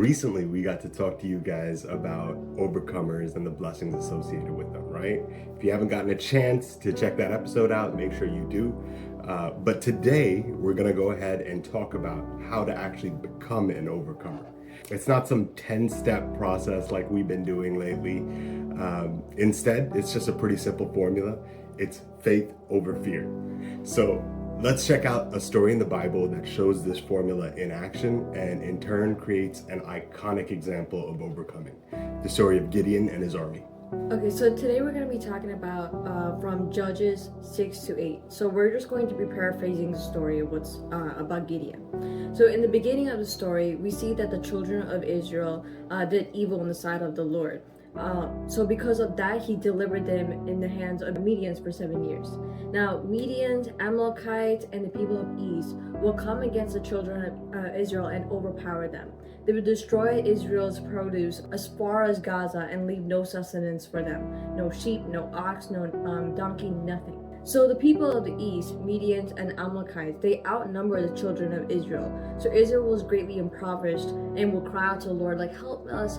Recently, we got to talk to you guys about overcomers and the blessings associated with them, right? If you haven't gotten a chance to check that episode out, make sure you do. But today, we're going to go ahead and talk about how to actually become an overcomer. It's not some 10-step process like we've been doing lately. Instead, it's just a pretty simple formula. It's faith over fear. So let's check out a story in the Bible that shows this formula in action and in turn creates an iconic example of overcoming. The story of Gideon and his army. Okay, so today we're going to be talking about from Judges 6-8. So we're just going to be paraphrasing the story of what's about Gideon. So in the beginning of the story, we see that the children of Israel did evil in the sight of the Lord. So because of that, he delivered them in the hands of Medians for 7 years. Now, Medians, Amalekites, and the people of East will come against the children of Israel and overpower them. They would destroy Israel's produce as far as Gaza and leave no sustenance for them. No sheep, no ox, no donkey, nothing. So the people of the east, Medians and Amalekites, they outnumber the children of Israel. So Israel was greatly impoverished and will cry out to the Lord like, help us,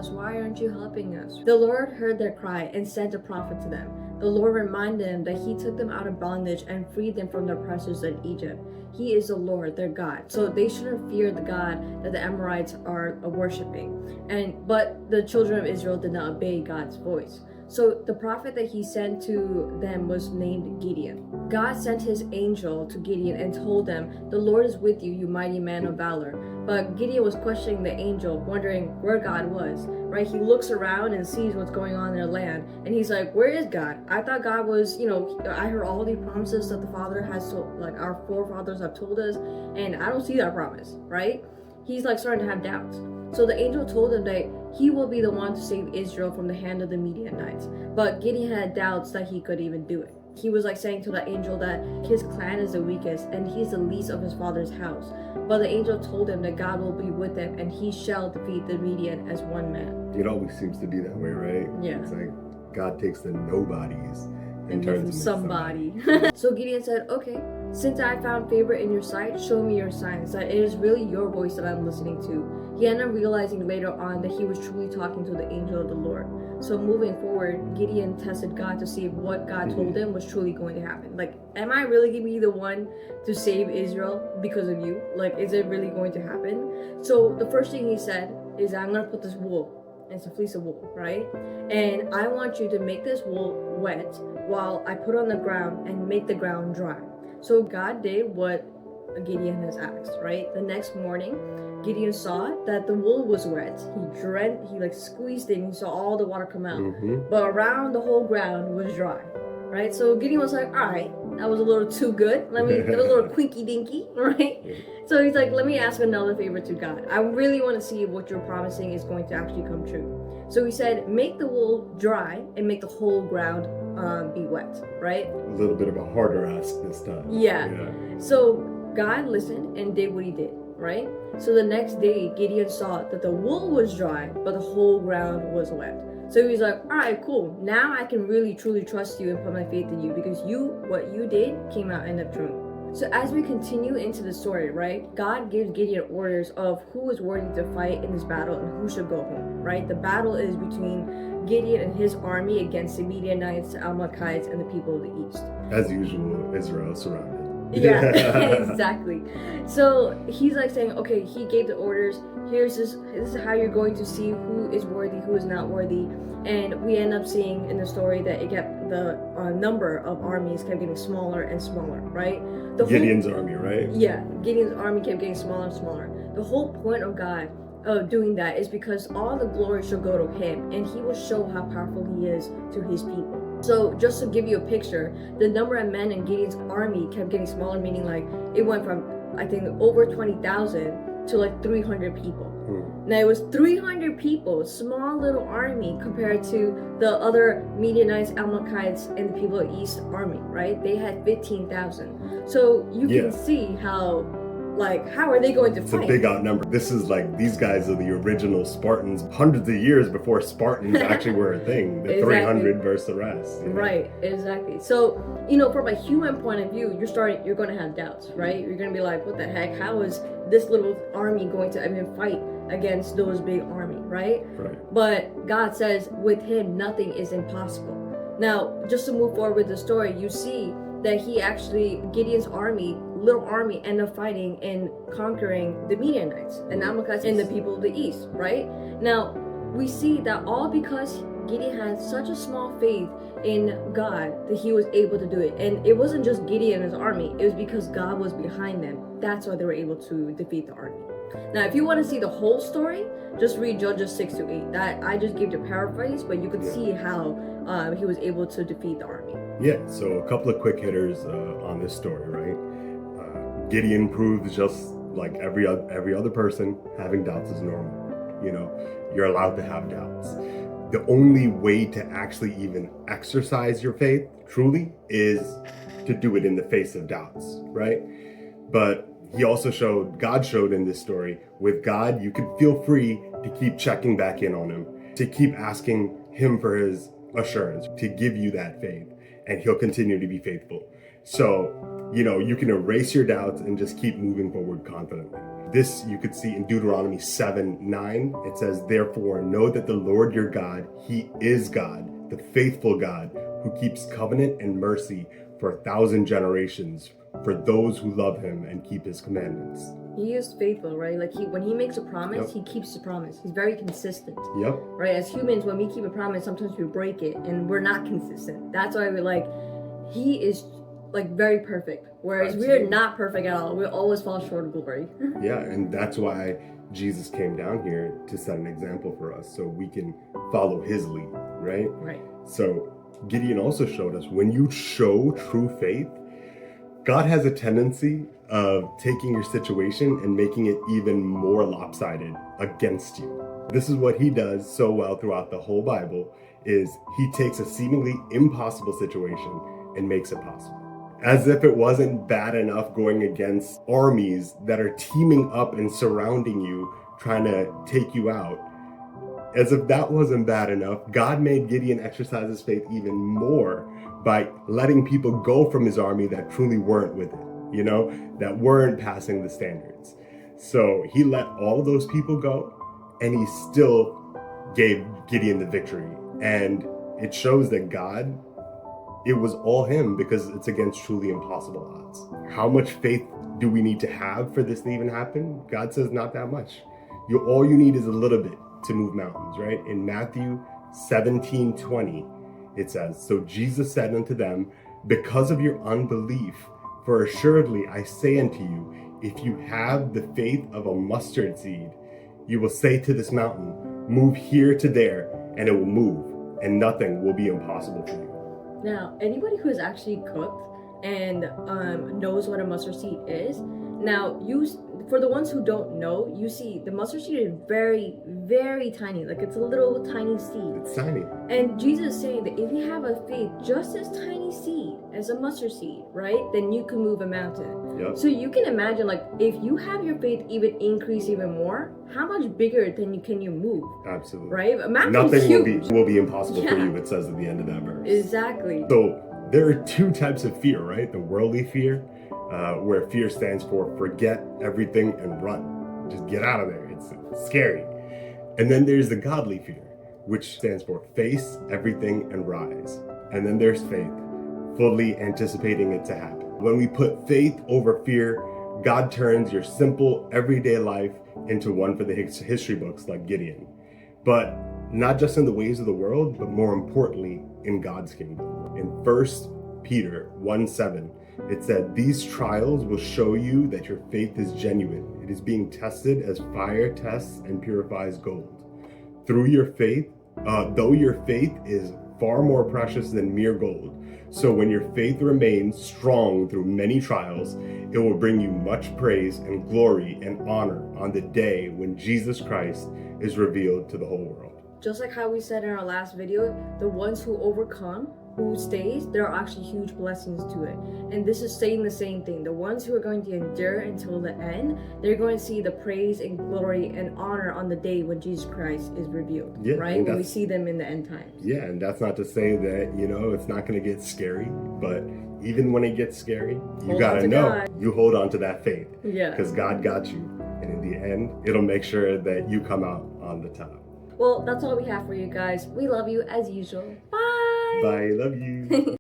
why aren't you helping us? The Lord heard their cry and sent a prophet to them. The Lord reminded them that he took them out of bondage and freed them from their oppressors in Egypt. He is the Lord, their God. So they shouldn't fear the God that the Amorites are worshiping. But the children of Israel did not obey God's voice. So the prophet that he sent to them was named Gideon. God sent his angel to Gideon and told them, the Lord is with you, you mighty man of valor. But Gideon was questioning the angel, wondering where God was, right? He looks around and sees what's going on in their land. And he's like, where is God? I thought God was, I heard all the promises that the Father has told, like our forefathers have told us, and I don't see that promise, right? He's like starting to have doubts. So the angel told him that he will be the one to save Israel from the hand of the Midianites. But Gideon had doubts that he could even do it. He was like saying to the angel that his clan is the weakest and he's the least of his father's house. But the angel told him that God will be with him and he shall defeat the Midian as one man. It always seems to be that way, right? Yeah. It's like God takes the nobodies and turns them into somebody. So Gideon said, okay, since I found favor in your sight, show me your signs, that it is really your voice that I'm listening to. He ended up realizing later on that he was truly talking to the angel of the Lord. So moving forward, Gideon tested God to see if what God told him was truly going to happen. Like, am I really going to be the one to save Israel because of you? Like, is it really going to happen? So the first thing he said is, I'm going to put this wool. It's a fleece of wool, right? And I want you to make this wool wet while I put it on the ground and make the ground dry. So God did what Gideon has asked, right? The next morning, Gideon saw that the wool was wet. He squeezed it and he saw all the water come out. But around the whole ground was dry, right? So Gideon was like, all right, that was a little too good. Let me get a little quinky dinky, right? So he's like, let me ask another favor to God. I really want to see if what you're promising is going to actually come true. So he said, make the wool dry and make the whole ground be wet, right? A little bit of a harder ask this time. Yeah. So God listened and did what he did, right? So the next day, Gideon saw that the wool was dry, but the whole ground was wet. So he's like, all right, cool. Now I can really, truly trust you and put my faith in you because what you did came out and ended up true. So as we continue into the story, right, God gives Gideon orders of who is worthy to fight in this battle and who should go home, right? The battle is between Gideon and his army against the Midianites, the Amalekites, and the people of the east. As usual, Israel surrounded. Yeah, exactly. So he's like saying, okay, he gave the orders. This is how you're going to see who is worthy, who is not worthy. And we end up seeing in the story that the number of armies kept getting smaller and smaller, right? Gideon's army, right? Yeah, Gideon's army kept getting smaller and smaller. The whole point of God doing that is because all the glory shall go to him, and he will show how powerful he is to his people. So just to give you a picture, the number of men in Gideon's army kept getting smaller, meaning like it went from, I think, over 20,000 to like 300 people. Now it was 300 people, small little army compared to the other Midianites, Amalekites, and the people of East army, right? They had 15,000. So you can see how are they going to fight? It's a big outnumber. This is like, these guys are the original Spartans, hundreds of years before Spartans actually were a thing. The 300 versus the rest. Right, exactly. So, from a human point of view, you're going to have doubts, right? You're going to be like, what the heck? How is this little army going to fight against those big army, right? Right. But God says with him nothing is impossible. Now, just to move forward with the story, you see that Gideon's little army, ended up fighting and conquering the Midianites, the Amalekites, and the people of the east, right? Now, we see that all because Gideon had such a small faith in God that he was able to do it. And it wasn't just Gideon and his army, it was because God was behind them. That's why they were able to defeat the army. Now, if you want to see the whole story, just read Judges 6-8. That I just gave the paraphrase, but you could see how he was able to defeat the army. Yeah, so a couple of quick hitters on this story, right? Gideon proves just like every other person, having doubts is normal. You know, you're allowed to have doubts. The only way to actually even exercise your faith truly is to do it in the face of doubts, right? But God showed in this story, with God, you could feel free to keep checking back in on him, to keep asking him for his assurance, to give you that faith, and he'll continue to be faithful. So, you know, you can erase your doubts and just keep moving forward confidently. This you could see in Deuteronomy 7:9. It says, "Therefore, know that the Lord your God, he is God, the faithful God, who keeps covenant and mercy for 1,000 generations for those who love him and keep his commandments." He is faithful, right? Like when he makes a promise, he keeps the promise. He's very consistent. Yep. Right? As humans, when we keep a promise, sometimes we break it and we're not consistent. That's why he is like very perfect. Whereas we're not perfect at all. We always fall short of glory. Yeah, and that's why Jesus came down here to set an example for us so we can follow his lead, right? Right. So Gideon also showed us when you show true faith, God has a tendency of taking your situation and making it even more lopsided against you. This is what he does so well throughout the whole Bible, is he takes a seemingly impossible situation and makes it possible. As if it wasn't bad enough going against armies that are teaming up and surrounding you, trying to take you out. As if that wasn't bad enough, God made Gideon exercise his faith even more by letting people go from his army that truly weren't with it, that weren't passing the standards. So he let all of those people go, and he still gave Gideon the victory. And it shows that God, it was all him, because it's against truly impossible odds. How much faith do we need to have for this to even happen? God says not that much. All you need is a little bit to move mountains, right? In Matthew 17:20, it says, "So Jesus said unto them, because of your unbelief, for assuredly I say unto you, if you have the faith of a mustard seed, you will say to this mountain, move here to there, and it will move, and nothing will be impossible for you." Now, anybody who has actually cooked and knows what a mustard seed is, now for the ones who don't know, you see the mustard seed is very, very tiny. Like it's a little tiny seed. It's tiny. And Jesus is saying that if you have a faith just as tiny seed as a mustard seed, right, then you can move a mountain. Yep. So you can imagine, like, if you have your faith even increase even more, how much bigger can you move? Absolutely. Right? A mountain Nothing is huge. will be impossible for you, it says at the end of that verse. Exactly. So there are two types of fear, right? The worldly fear, where fear stands for forget everything and run. Just get out of there. It's scary. And then there's the godly fear, which stands for face everything and rise. And then there's faith, fully anticipating it to happen. When we put faith over fear, God turns your simple everyday life into one for the history books like Gideon. But not just in the ways of the world, but more importantly, in God's kingdom. In 1 Peter 1:7, it said, "These trials will show you that your faith is genuine. It is being tested as fire tests and purifies gold. Through your faith, though your faith is far more precious than mere gold. So when your faith remains strong through many trials, it will bring you much praise and glory and honor on the day when Jesus Christ is revealed to the whole world." Just like how we said in our last video, the ones who overcome, who stays, there are actually huge blessings to it. And this is saying the same thing. The ones who are going to endure until the end, they're going to see the praise and glory and honor on the day when Jesus Christ is revealed, right? When we see them in the end times. Yeah, and that's not to say that, it's not going to get scary, but even when it gets scary, you got to know, you hold on to that faith. Yeah. Because God got you. And in the and it'll make sure that you come out on the top. Well, that's all we have for you guys. We love you as usual. Bye. Bye. Love you.